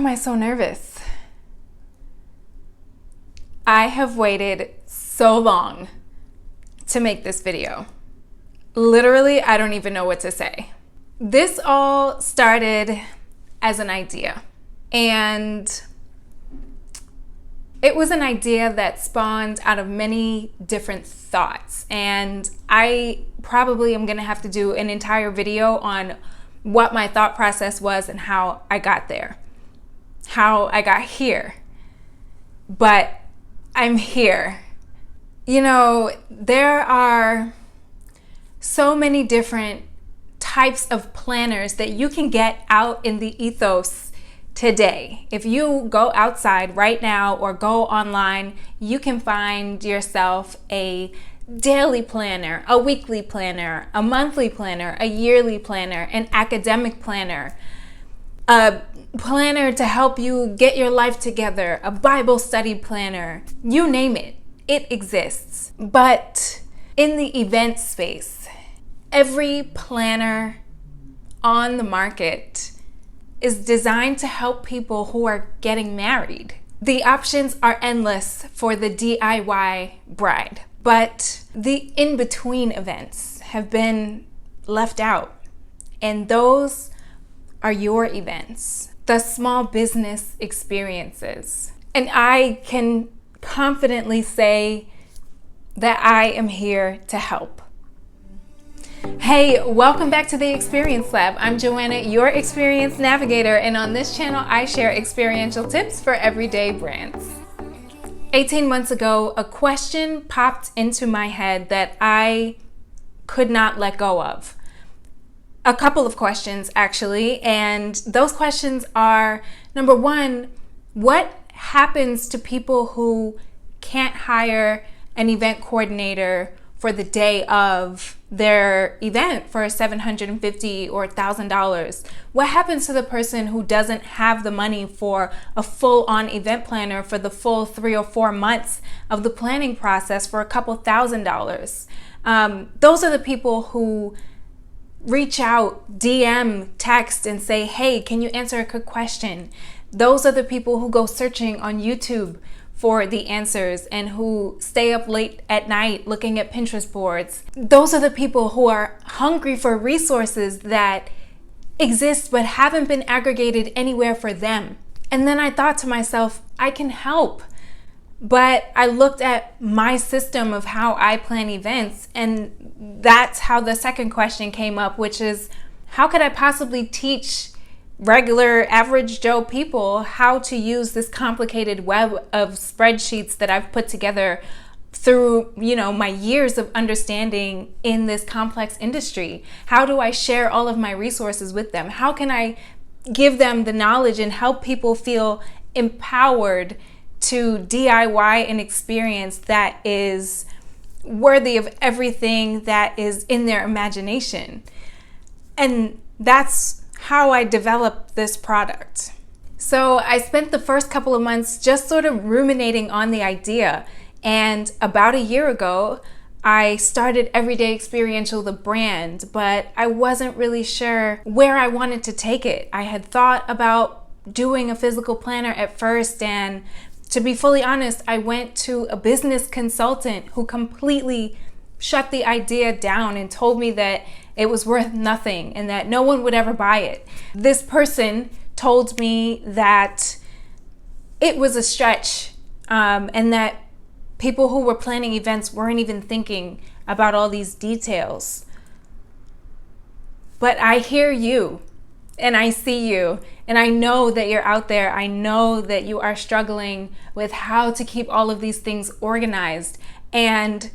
am I so nervous? I have waited so long to make this video. Literally, I don't even know what to say. This all started as an idea, and it was an idea that spawned out of many different thoughts, and I probably am gonna have to do an entire video on what my thought process was and how I got there, how I got here. But I'm here. You know, there are so many different types of planners that you can get out in the ethos today. If you go outside right now or go online, you can find yourself a daily planner, a weekly planner, a monthly planner, a yearly planner, an academic planner, a planner to help you get your life together, a Bible study planner, you name it, it exists. But in the event space, every planner on the market is designed to help people who are getting married. The options are endless for the DIY bride, but the in-between events have been left out, and those are your events, the small business experiences. And I can confidently say that I am here to help. Hey, welcome back to the Experience Lab. I'm Joanna, your experience navigator, and on this channel, I share experiential tips for everyday brands. 18 months ago, a question popped into my head that I could not let go of. A couple of questions, actually, and those questions are, number one, what happens to people who can't hire an event coordinator for the day of their event for $750 or $1,000? What happens to the person who doesn't have the money for a full-on event planner for the full 3 or 4 months of the planning process for a couple $1,000s? Those are the people who reach out, DM, text, and say, hey, can you answer a quick question? Those are the people who go searching on YouTube for the answers and who stay up late at night looking at Pinterest boards. Those are the people who are hungry for resources that exist but haven't been aggregated anywhere for them. And then I thought to myself, I can help. But I looked at my system of how I plan events, and that's how the second question came up, which is, how could I possibly teach regular average Joe people how to use this complicated web of spreadsheets that I've put together through, my years of understanding in this complex industry? How do I share all of my resources with them? How can I give them the knowledge and help people feel empowered to DIY an experience that is worthy of everything that is in their imagination? And that's how I developed this product. So I spent the first couple of months just sort of ruminating on the idea. And about a year ago, I started Everyday Experiential, the brand, but I wasn't really sure where I wanted to take it. I had thought about doing a physical planner at first, and to be fully honest, I went to a business consultant who completely shut the idea down and told me that it was worth nothing and that no one would ever buy it. This person told me that it was a stretch, and that people who were planning events weren't even thinking about all these details. But I hear you, and I see you, and I know that you're out there. I know that you are struggling with how to keep all of these things organized, and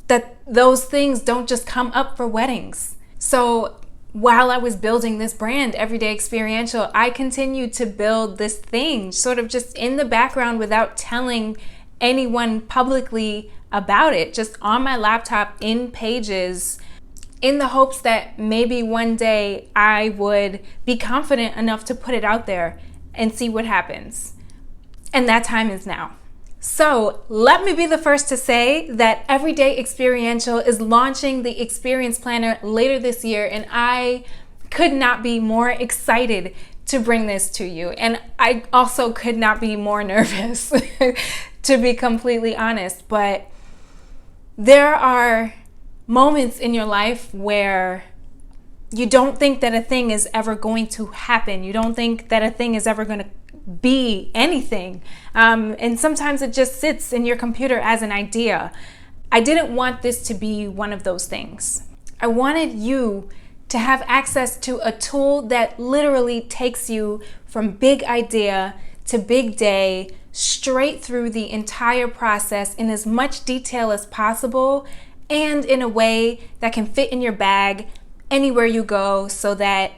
that those things don't just come up for weddings. So while I was building this brand, Everyday Experiential, I continued to build this thing sort of just in the background without telling anyone publicly about it, just on my laptop in Pages, in the hopes that maybe one day I would be confident enough to put it out there and see what happens. And that time is now. So let me be the first to say that Everyday Experiential is launching the Experience Planner later this year, and I could not be more excited to bring this to you. And I also could not be more nervous, to be completely honest. But there are moments in your life where you don't think that a thing is ever going to happen. You don't think that a thing is ever going to be anything. And sometimes it just sits in your computer as an idea. I didn't want this to be one of those things. I wanted you to have access to a tool that literally takes you from big idea to big day, straight through the entire process in as much detail as possible, and in a way that can fit in your bag anywhere you go, so that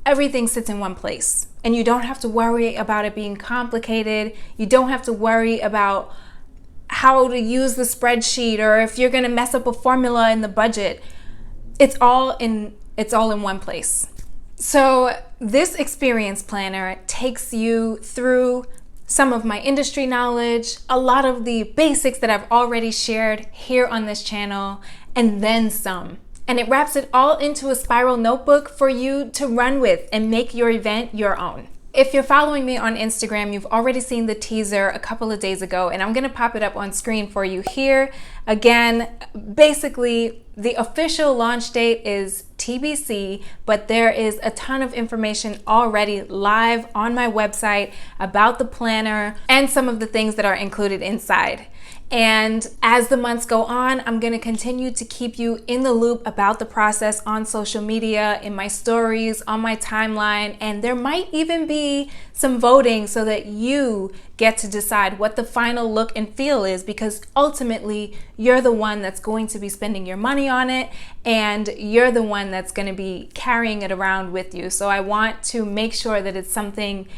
everything sits in one place. And you don't have to worry about it being complicated. You don't have to worry about how to use the spreadsheet, or if you're going to mess up a formula in the budget. It's all in one place. So this experience planner takes you through some of my industry knowledge, a lot of the basics that I've already shared here on this channel, and then some. And it wraps it all into a spiral notebook for you to run with and make your event your own. If you're following me on Instagram, you've already seen the teaser a couple of days ago, and I'm gonna pop it up on screen for you here. Again, basically, the official launch date is TBC, but there is a ton of information already live on my website about the planner and some of the things that are included inside. And as the months go on, I'm going to continue to keep you in the loop about the process on social media, in my stories, on my timeline, and there might even be some voting so that you get to decide what the final look and feel is, because ultimately you're the one that's going to be spending your money on it, and you're the one that's going to be carrying it around with you. So I want to make sure that it's something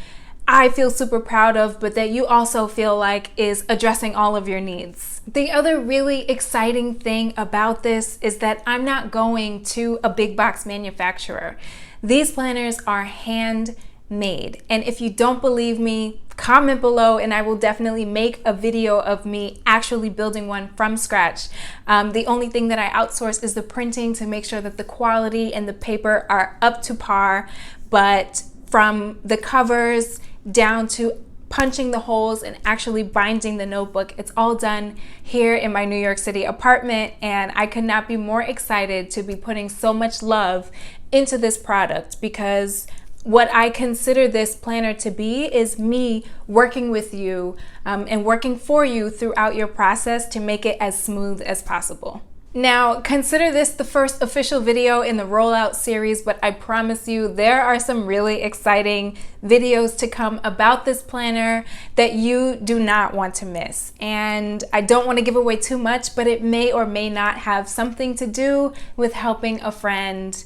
I feel super proud of, but that you also feel like is addressing all of your needs. The other really exciting thing about this is that I'm not going to a big box manufacturer. These planners are handmade. And if you don't believe me, comment below and I will definitely make a video of me actually building one from scratch. The only thing that I outsource is the printing to make sure that the quality and the paper are up to par, but from the covers down to punching the holes and actually binding the notebook, it's all done here in my New York City apartment, and I could not be more excited to be putting so much love into this product, because what I consider this planner to be is me working with you and working for you throughout your process to make it as smooth as possible. Now, consider this the first official video in the rollout series, but I promise you there are some really exciting videos to come about this planner that you do not want to miss. And I don't want to give away too much, but it may or may not have something to do with helping a friend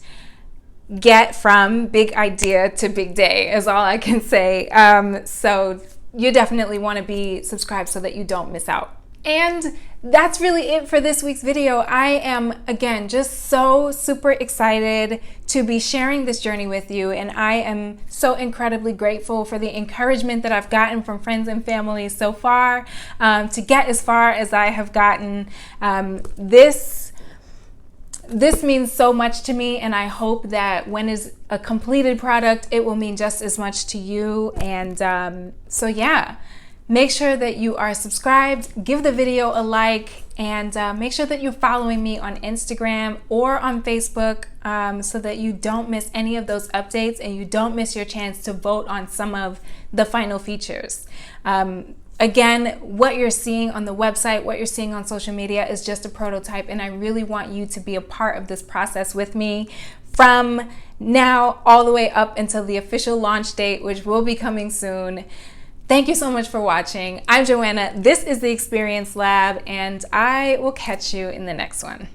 get from big idea to big day, is all I can say. So you definitely want to be subscribed so that you don't miss out. And that's really it for this week's video. I am, again, just so super excited to be sharing this journey with you, and I am so incredibly grateful for the encouragement that I've gotten from friends and family so far, to get as far as I have gotten. This means so much to me, and I hope that when is a completed product, it will mean just as much to you. And so yeah. Make sure that you are subscribed, give the video a like, and make sure that you're following me on Instagram or on Facebook, so that you don't miss any of those updates and you don't miss your chance to vote on some of the final features. Again, what you're seeing on the website, what you're seeing on social media is just a prototype, and I really want you to be a part of this process with me from now all the way up until the official launch date, which will be coming soon. Thank you so much for watching. I'm Joanna. This is the Experience Lab, and I will catch you in the next one.